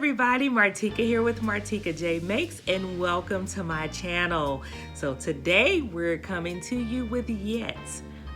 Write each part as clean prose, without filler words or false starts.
everybody, Martika here with Martika J Makes, and welcome to my channel. So today we're coming to you with yet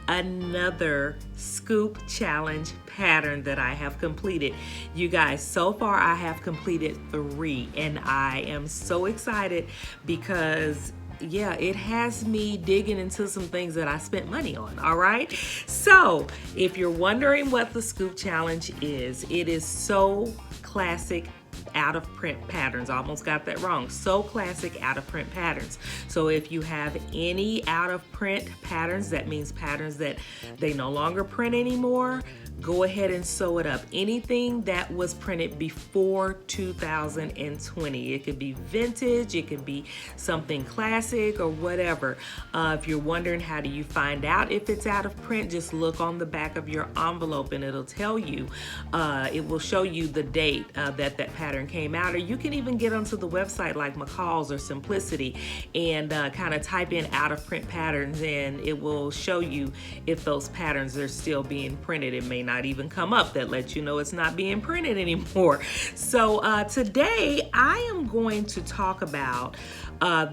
another scoop challenge pattern that I have completed. You guys, so far I have completed 3 and I am so excited because it has me digging into some things that I spent money on, all right? So if you're wondering what the scoop challenge is, it is so classic out of print patterns. I almost got that wrong. So classic out of print patterns. So if you have any out of print patterns, that means patterns that they no longer print anymore, go ahead and sew it up. Anything that was printed before 2020. It could be vintage, it could be something classic or whatever. If you're wondering how do you find out if it's out of print, just look on the back of your envelope and it'll tell you, it will show you the date that pattern came out. Or you can even get onto the website like McCall's or Simplicity and kind of type in out of print patterns and it will show you if those patterns are still being printed. It may not even come up. That lets you know it's not being printed anymore. So today I am going to talk about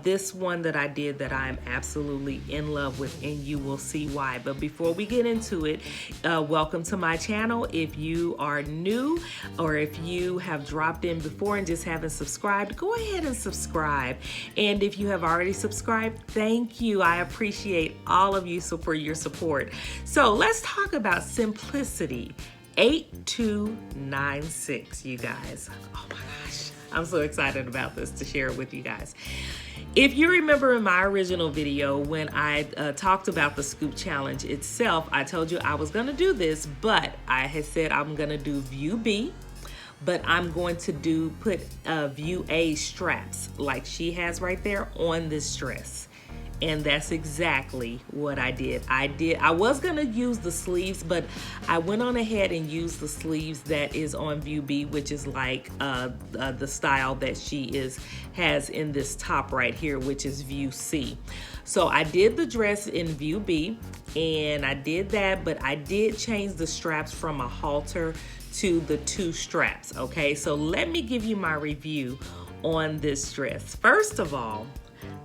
this one that I did that I'm absolutely in love with, and you will see why. But before we get into it, welcome to my channel. If you are new or if you have dropped in before and just haven't subscribed, go ahead and subscribe. And if you have already subscribed, thank you. I appreciate all of you for your support. So let's talk about Simplicity 8296, you guys. Oh my gosh, I'm so excited about this to share it with you guys. If you remember in my original video when I talked about the scoop challenge itself, I told you I was going to do this, but I had said I'm going to do view B, but I'm going to put view A straps like she has right there on this dress. And that's exactly what I did. I was gonna use the sleeves, but I went on ahead and used the sleeves that is on view B, which is like the style that she has in this top right here, which is view C. So I did the dress in view B, and I did that, but I did change the straps from a halter to the 2 straps, okay? So let me give you my review on this dress. First of all,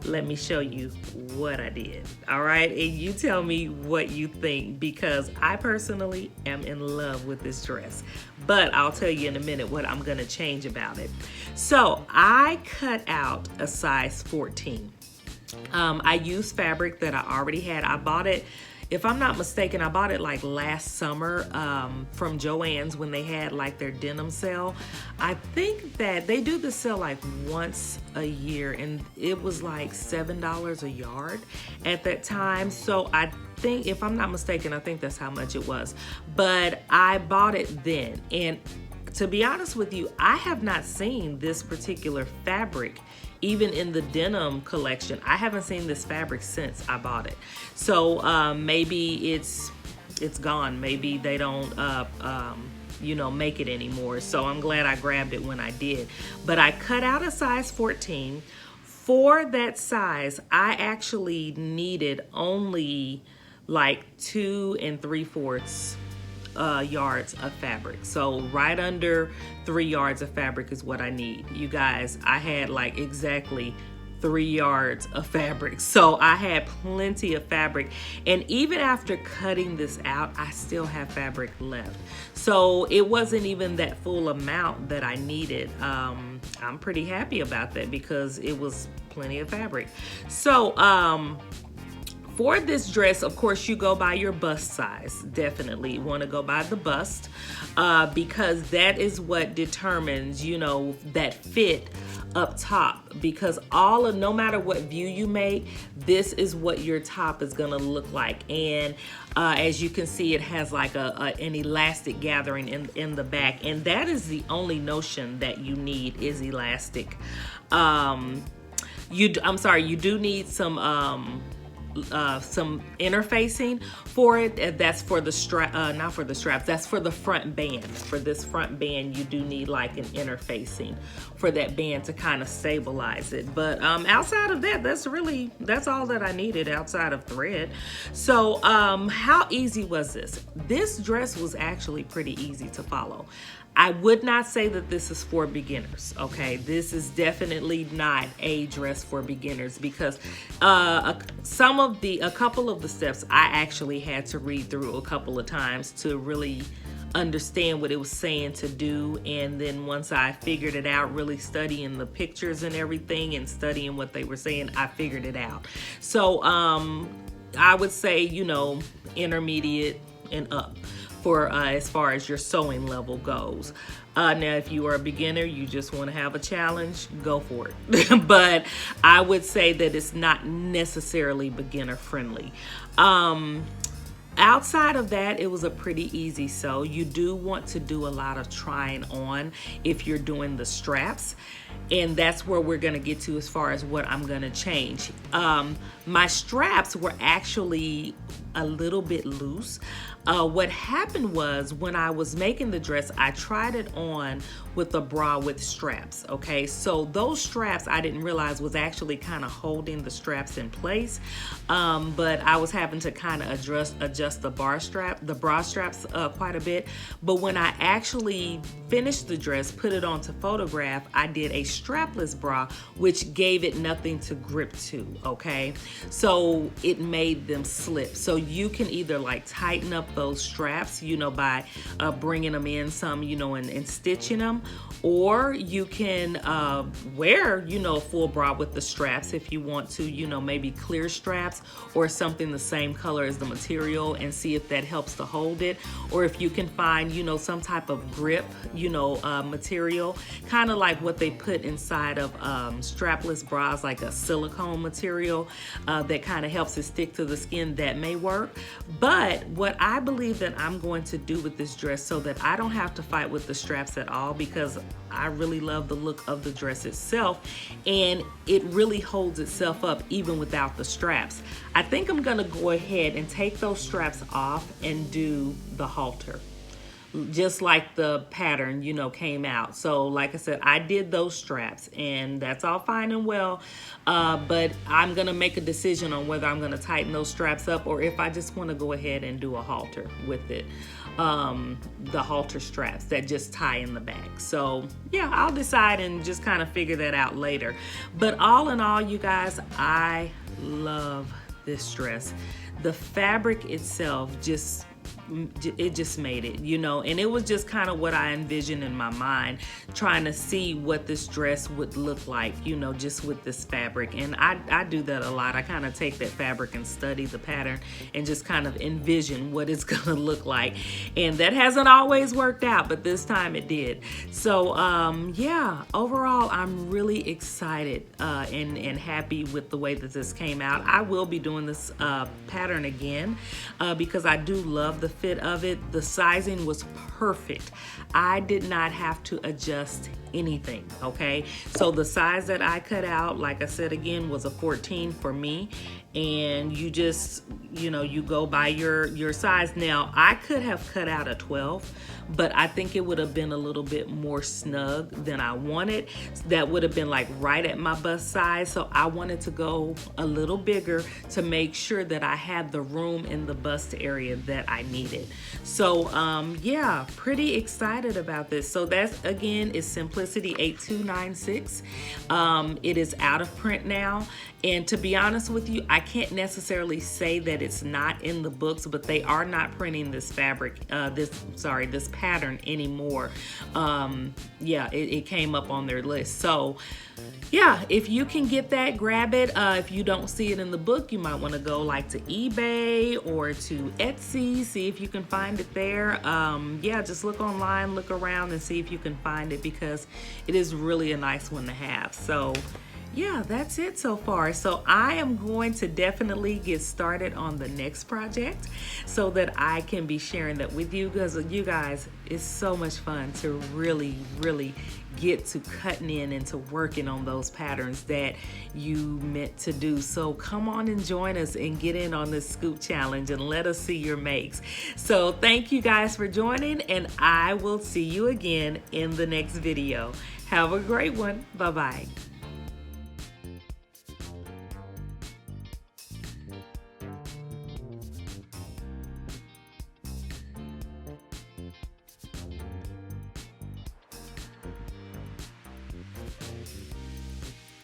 let me show you what I did, all right? And you tell me what you think, because I personally am in love with this dress. But I'll tell you in a minute what I'm gonna change about it. So I cut out a size 14. I used fabric that I already had. I bought it, if I'm not mistaken, I bought it like last summer from Joann's when they had like their denim sale. I think that they do the sale like once a year, and it was like $7 a yard at that time. So I think, if I'm not mistaken, I think that's how much it was. But I bought it then, and to be honest with you, I have not seen this particular fabric even in the denim collection. I haven't seen this fabric since I bought it. So maybe it's gone. Maybe they don't make it anymore. So I'm glad I grabbed it when I did. But I cut out a size 14. For that size, I actually needed only like 2 3/4 yards of fabric. So right under 3 yards of fabric is what I need. You guys, I had like exactly 3 yards of fabric. So I had plenty of fabric. And even after cutting this out, I still have fabric left. So it wasn't even that full amount that I needed. I'm pretty happy about that because it was plenty of fabric. So, for this dress, of course, you go by your bust size. Definitely you want to go by the bust because that is what determines, that fit up top. Because no matter what view you make, this is what your top is gonna look like. And as you can see, it has like an elastic gathering in the back, and that is the only notion that you need is elastic. You do need some interfacing for it. That's for the strap, not for the straps, that's for the front band. For this front band, you do need like an interfacing for that band to kind of stabilize it. But outside of that, that's all that I needed outside of thread. So how easy was this? This dress was actually pretty easy to follow. I would not say that this is for beginners, okay? This is definitely not a dress for beginners, because a couple of the steps I actually had to read through a couple of times to really understand what it was saying to do. And then once I figured it out, really studying the pictures and everything and studying what they were saying, I figured it out. So I would say, you know, intermediate and up for as far as your sewing level goes. Now, if you are a beginner, you just want to have a challenge, go for it. But I would say that it's not necessarily beginner friendly. Outside of that, it was a pretty easy sew. You do want to do a lot of trying on if you're doing the straps, and that's where we're going to get to as far as what I'm going to change. My straps were actually a little bit loose. What happened was, when I was making the dress, I tried it on with a bra with straps, okay? So those straps, I didn't realize was actually kind of holding the straps in place, but I was having to kind of adjust the bra straps quite a bit. But when I actually finished the dress, put it on to photograph, I did a strapless bra, which gave it nothing to grip to, okay? So it made them slip. So you can either like tighten up those straps, you know, by bringing them in some, you know, and stitching them, or you can wear, you know, a full bra with the straps if you want to, you know, maybe clear straps or something the same color as the material, and see if that helps to hold it. Or if you can find, you know, some type of grip, you know, material, kind of like what they put inside of strapless bras, like a silicone material that kind of helps it stick to the skin, that may work. But what I believe that I'm going to do with this dress, so that I don't have to fight with the straps at all, because I really love the look of the dress itself, and it really holds itself up even without the straps. I think I'm gonna go ahead and take those straps off and do the halter, just like the pattern, you know, came out. So like I said, I did those straps, and that's all fine and well, but I'm gonna make a decision on whether I'm gonna tighten those straps up, or if I just want to go ahead and do a halter with it, the halter straps that just tie in the back. So yeah, I'll decide and just kind of figure that out later. But all in all, you guys, I love this dress. The fabric itself just made it, you know, and it was just kind of what I envisioned in my mind, trying to see what this dress would look like, you know, just with this fabric. And I do that a lot. I kind of take that fabric and study the pattern and just kind of envision what it's gonna look like, and that hasn't always worked out, but this time it did. So yeah, overall I'm really excited and happy with the way that this came out. I will be doing this pattern again because I do love the fit of it. The sizing was perfect. I did not have to adjust anything, okay? So the size that I cut out, like I said again, was a 14 for me, and you just, you know, you go by your size. Now I could have cut out a 12, but I think it would have been a little bit more snug than I wanted. That would have been like right at my bust size, so I wanted to go a little bigger to make sure that I had the room in the bust area that I needed. So yeah, pretty excited about this. So that's, again, is Simplicity 8296. It is out of print now, and to be honest with you, I can't necessarily say that it's not in the books, but they are not printing this fabric, this pattern anymore. Yeah, it came up on their list. So yeah, if you can get that, grab it. If you don't see it in the book, you might want to go like to eBay or to Etsy, see if you can find it there. Yeah, just look online, look around and see if you can find it, because it is really a nice one to have. So yeah, that's it so far. So I am going to definitely get started on the next project so that I can be sharing that with you, because you guys, it's so much fun to really get to cutting in and to working on those patterns that you meant to do. So come on and join us and get in on this scoop challenge and let us see your makes. So thank you guys for joining, and I will see you again in the next video. Have a great one. Bye-bye.